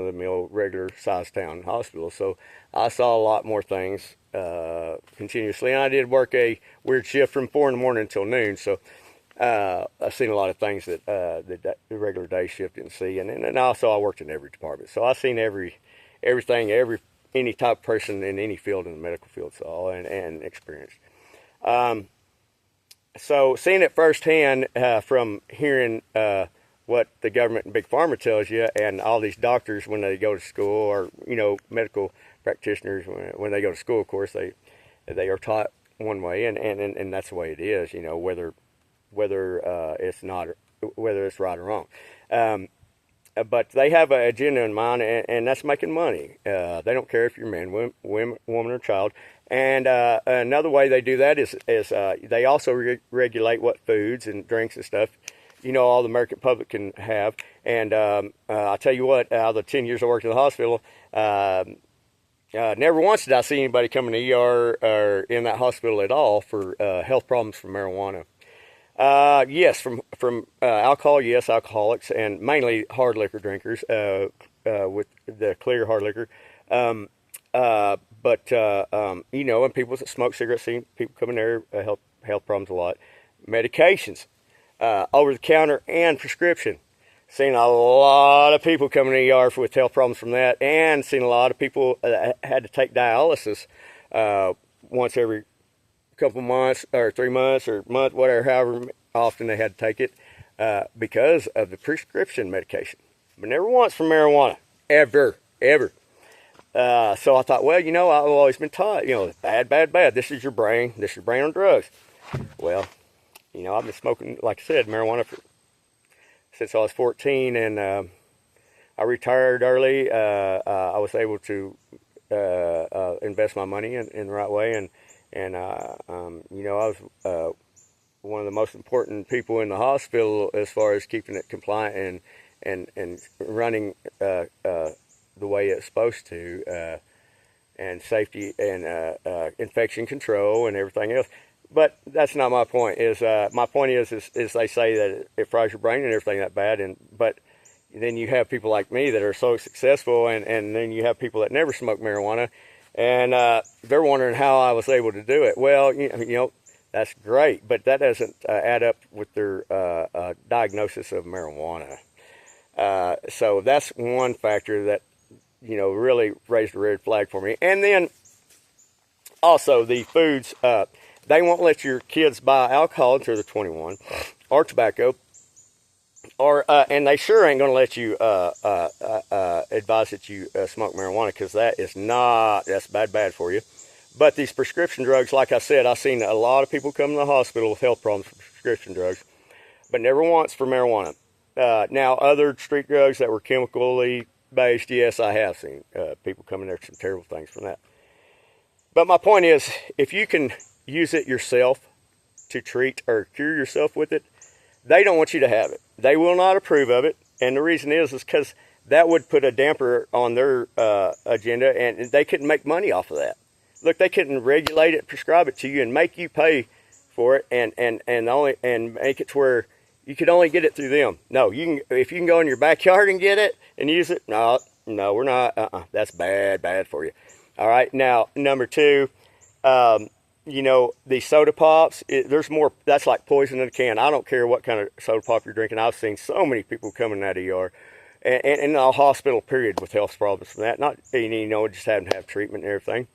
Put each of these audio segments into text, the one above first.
run-of-the-mill, regular-sized town hospital. So I saw a lot more things continuously. And I did work a weird shift from 4 in the morning until noon. So I've seen a lot of things that the regular day shift didn't see. And also I worked in every department. So I've seen everything, any type of person in any field in the medical field saw and experienced. So seeing it firsthand from hearing what the government and big pharma tells you, and all these doctors when they go to school, or medical practitioners when they go to school, of course they are taught one way, and that's the way it is. Whether it's right or wrong. But they have an agenda in mind, and that's making money. They don't care if you're man, woman, or child. And another way they do that is they also regulate what foods and drinks and stuff, all the American public can have. And I'll tell you what, out of the 10 years I worked in the hospital, never once did I see anybody come in the ER or in that hospital at all for health problems from marijuana. Yes, from alcohol, yes, alcoholics, and mainly hard liquor drinkers with the clear hard liquor. But and people that smoke cigarettes, see people coming there, health problems a lot. Medications, over the counter and prescription. Seen a lot of people coming to the ER with health problems from that, and seen a lot of people that had to take dialysis once every couple months or 3 months or month, whatever, however often they had to take it because of the prescription medication. But never once for marijuana, ever. So I thought, well, I've always been taught, bad. This is your brain on drugs. Well, I've been smoking, like I said, marijuana since I was 14, and I retired early. I was able to invest my money in the right way, and I was one of the most important people in the hospital as far as keeping it compliant and running the way it's supposed to, and safety and infection control and everything else. But that's not my point. My point is they say that it fries your brain and everything that bad, but then you have people like me that are so successful, and then you have people that never smoke marijuana, and they're wondering how I was able to do it. Well, that's great, but that doesn't add up with their diagnosis of marijuana. So that's one factor that really raised a red flag for me. And then also the foods, they won't let your kids buy alcohol until they're 21, or tobacco, or and they sure ain't going to let you advise that you smoke marijuana, because that's bad for you. But these prescription drugs, like I said, I've seen a lot of people come to the hospital with health problems from prescription drugs, but never once for marijuana. Now, other street drugs that were chemically based, yes, I have seen people coming there with some terrible things from that. But my point is, if you can use it yourself to treat or cure yourself with it, they don't want you to have it. They will not approve of it, and the reason is because that would put a damper on their agenda, and they couldn't make money off of that. Look, they couldn't regulate it, prescribe it to you, and make you pay for it, and make it to where you could only get it through them. No, if you can go in your backyard and get it and use it. No, we're not. That's bad for you. All right. Now, number two, these soda pops. There's more. That's like poison in a can. I don't care what kind of soda pop you're drinking. I've seen so many people coming out of ER and in the hospital period with health problems from that. Not just having to have treatment and everything.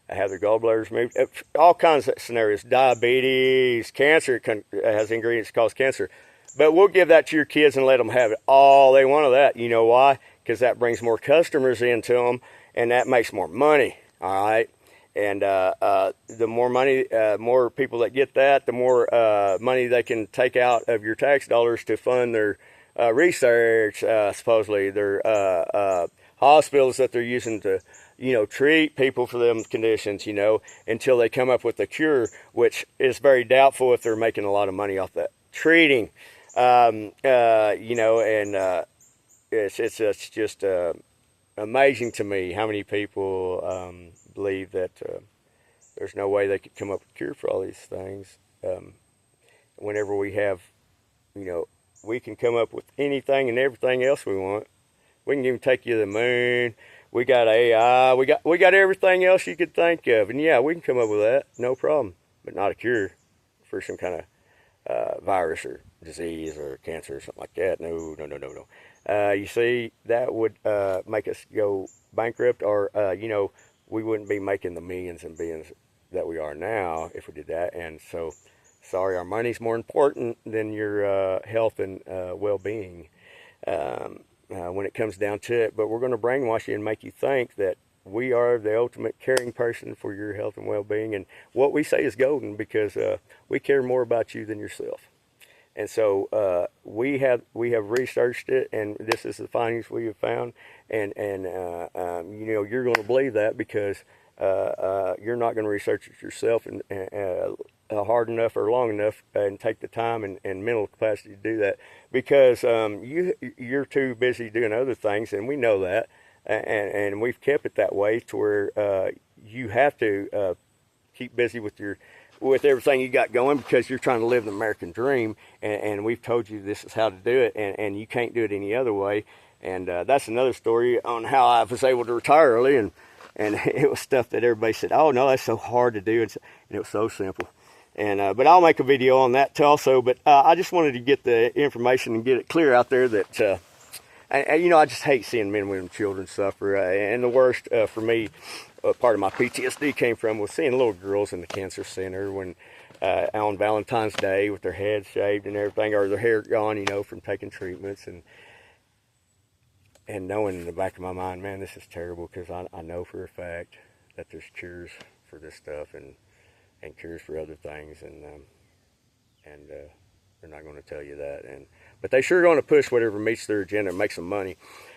Have their gallbladders removed, all kinds of scenarios, diabetes, cancer has ingredients that cause cancer. But we'll give that to your kids and let them have it all they want of that. You know why? Because that brings more customers into them, and that makes more money, all right? And the more money, more people that get that, the more money they can take out of your tax dollars to fund their research, supposedly, their hospitals that they're using to treat people for them conditions, until they come up with a cure, which is very doubtful if they're making a lot of money off that treating. It's just amazing to me how many people believe that there's no way they could come up with a cure for all these things. Whenever we have, we can come up with anything and everything else we want We can even take you to the moon. We got AI. We got everything else you could think of, and yeah, we can come up with that, no problem. But not a cure for some kind of virus or disease or cancer or something like that. No, no, no, no, no. You see, that would make us go bankrupt, or we wouldn't be making the millions and billions that we are now if we did that. And so, sorry, our money's more important than your health and well-being when it comes down to it. But we're going to brainwash you and make you think that we are the ultimate caring person for your health and well-being, and what we say is golden because we care more about you than yourself. And so we have researched it, and this is the findings we have found. And you're going to believe that because you're not going to research it yourself and hard enough or long enough and take the time and mental capacity to do that because you're too busy doing other things, and we know that. And we've kept it that way to where you have to keep busy with everything you got going because you're trying to live the American dream, and we've told you this is how to do it, and you can't do it any other way. And that's another story on how I was able to retire early, and it was stuff that everybody said, oh no, that's so hard to do, and it was so simple. And but I'll make a video on that also. But I just wanted to get the information and get it clear out there that I just hate seeing men, women, and children suffer. And the worst for me, part of my PTSD came from was seeing little girls in the cancer center when on Valentine's Day with their heads shaved and everything, or their hair gone, from taking treatments, and knowing in the back of my mind, man, this is terrible because I know for a fact that there's cures for this stuff and cures for other things, and they're not going to tell you that. But they sure going to push whatever meets their agenda and makes some money.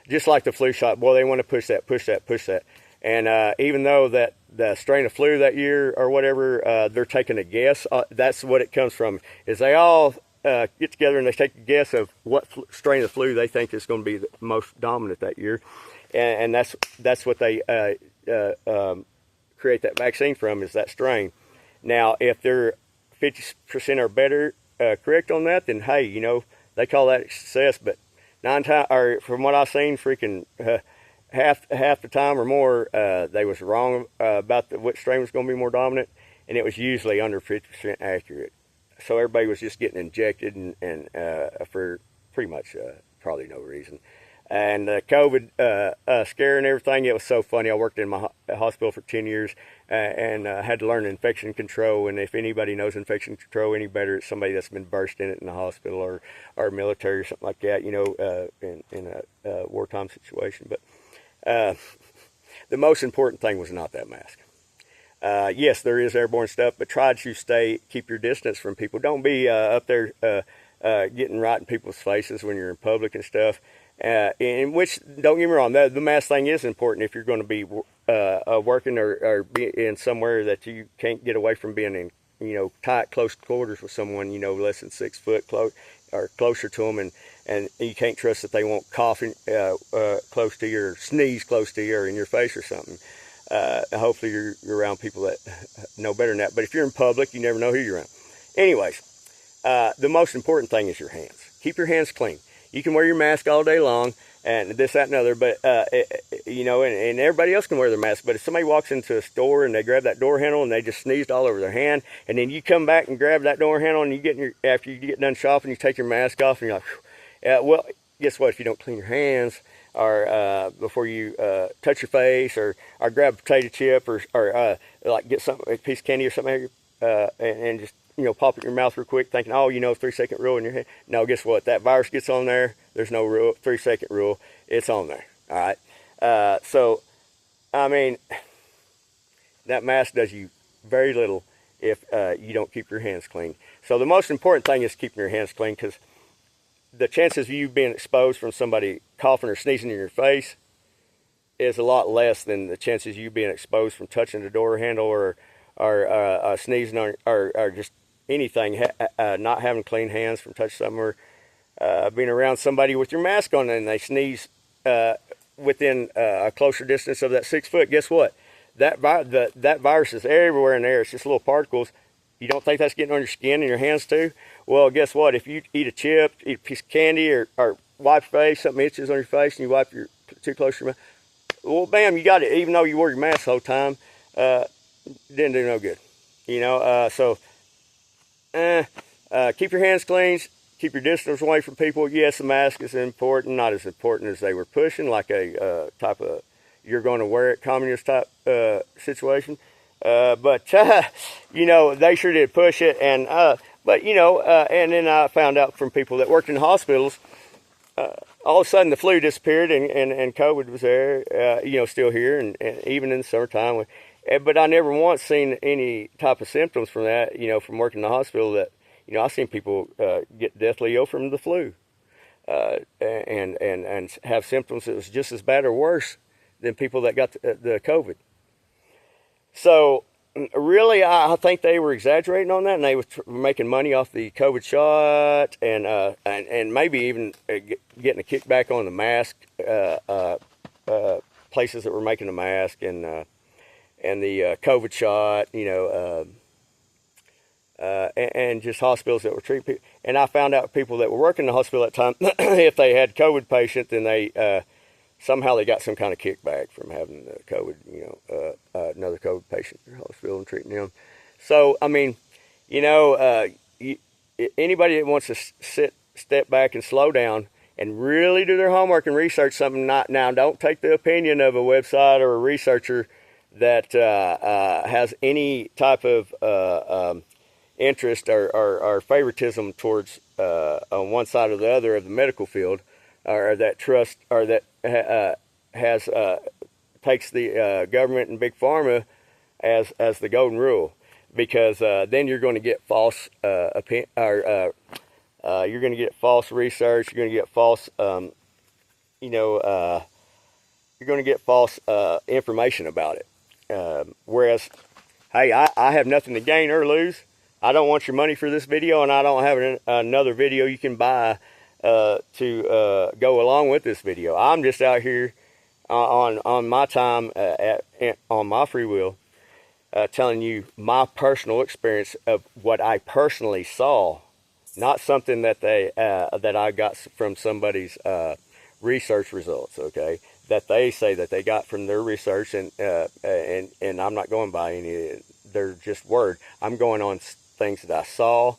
Just like the flu shot, boy, they want to push that, push that, push that. And even though that the strain of flu that year or whatever, they're taking a guess. That's what it comes from, is they all get together and they take a guess of what strain of flu they think is going to be the most dominant that year. And that's what they create that vaccine from, is that strain. Now, if they're 50% or better correct on that, then hey, they call that success. But 9 times, or from what I've seen, freaking half the time or more, they was wrong about what strain was going to be more dominant, and it was usually under 50% accurate. So everybody was just getting injected, and for pretty much probably no reason. And COVID scare and everything, it was so funny. I worked in my hospital for 10 years and had to learn infection control. And if anybody knows infection control any better, it's somebody that's been burst in it in the hospital or military or something like that, in a wartime situation. But the most important thing was not that mask. Yes, there is airborne stuff, but try to keep your distance from people. Don't be up there getting right in people's faces when you're in public and stuff. In which, don't get me wrong, the mask thing is important if you're going to be working or be in somewhere that you can't get away from being in, tight, close quarters with someone, less than 6 foot or closer to them, and you can't trust that they won't cough close to you or sneeze close to you or in your face or something. Hopefully you're around people that know better than that. But if you're in public, you never know who you're around. Anyways, the most important thing is your hands. Keep your hands clean. You can wear your mask all day long, and this, that, and other, but, and everybody else can wear their mask. But if somebody walks into a store and they grab that door handle and they just sneezed all over their hand, and then you come back and grab that door handle, and after you get done shopping, you take your mask off, and you're like, well, guess what? If you don't clean your hands, or before you touch your face, or grab a potato chip, or like get a piece of candy or something, and just pop it in your mouth real quick, thinking, 3-second rule in your head. No, guess what? That virus gets on there. There's no 3-second rule. It's on there. All right. So, I mean, that mask does you very little if you don't keep your hands clean. So the most important thing is keeping your hands clean, because the chances of you being exposed from somebody coughing or sneezing in your face is a lot less than the chances of you being exposed from touching the door handle or sneezing or just anything, not having clean hands from touching something, or being around somebody with your mask on and they sneeze within a closer distance of that 6 foot. Guess what? That virus is everywhere in there. It's just little particles. You don't think that's getting on your skin and your hands too? Well, guess what? If you eat a chip, eat a piece of candy, or wipe your face, something itches on your face, and you wipe your too close to your mouth. Well, bam, you got it. Even though you wore your mask the whole time, didn't do no good. Keep your hands clean. Keep your distance away from people. Yes, the mask is important, not as important as they were pushing, like a type of you're going to wear it communist type situation. But they sure did push it. And and then I found out from people that worked in hospitals, all of a sudden the flu disappeared and COVID was there, still here, and even in the summertime. But I never once seen any type of symptoms from that, from working in the hospital that, I've seen people get deathly ill from the flu and have symptoms that was just as bad or worse than people that got the COVID. So really, I think they were exaggerating on that, and they were making money off the COVID shot, and maybe even getting a kickback on the mask places that were making the mask and the COVID shot, and just hospitals that were treating people. And I found out people that were working in the hospital at the time, if they had COVID patient, then they somehow they got some kind of kickback from having the COVID, another COVID patient in the hospital and treating them. So, I mean, anybody that wants to step back and slow down and really do their homework and research something, now don't take the opinion of a website or a researcher that has any type of interest or favoritism towards on one side or the other of the medical field, or that trust, or that takes the government and big pharma as the golden rule, because then you're going to get false you're going to get false research. You're going to get false you're going to get false information about it. Whereas, hey, I have nothing to gain or lose. I don't want your money for this video, and I don't have another video you can buy to go along with this video. I'm just out here on my time, on my free will, telling you my personal experience of what I personally saw, not something that that I got from somebody's research results. Okay, that they say that they got from their research, and I'm not going by any. They're just word. I'm going on things that I saw,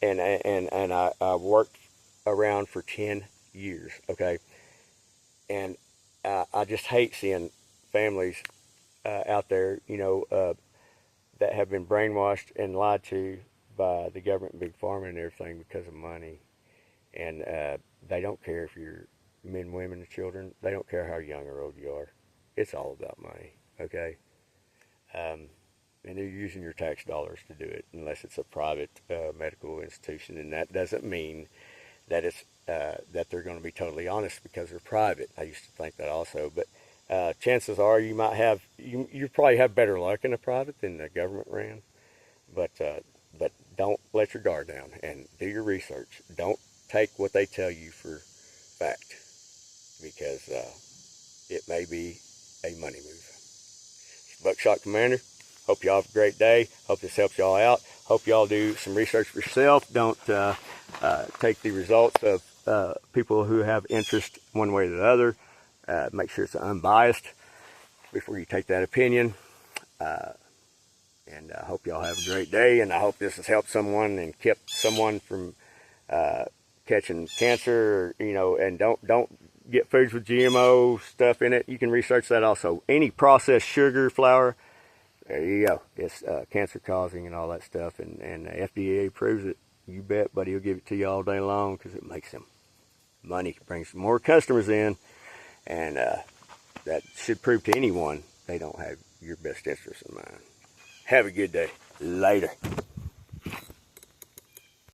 and I worked around for 10 years. Okay, and I just hate seeing families out there, that have been brainwashed and lied to by the government, big pharma, and everything because of money, and they don't care if you're men, women, and children. They don't care how young or old you are. It's all about money, okay? And they're using your tax dollars to do it, unless it's a private medical institution, and that doesn't mean that it's that they're going to be totally honest because they're private. I used to think that also, but chances are you might have you probably have better luck in a private than the government ran, but don't let your guard down and do your research. Don't take what they tell you for fact, because it may be a money move. Buckshot Commander, hope y'all have a great day. Hope this helps y'all out. Hope y'all do some research for yourself. Don't take the results of people who have interest one way or the other. Make sure it's unbiased before you take that opinion. And I hope y'all have a great day, and I hope this has helped someone and kept someone from catching cancer, and don't get foods with GMO stuff in it. You can research that also. Any processed sugar, flour, there you go. It's cancer causing and all that stuff, and the FDA proves it. You bet, buddy, he'll give it to you all day long because it makes them money, brings more customers in, and that should prove to anyone they don't have your best interest in mind. Have a good day. Later.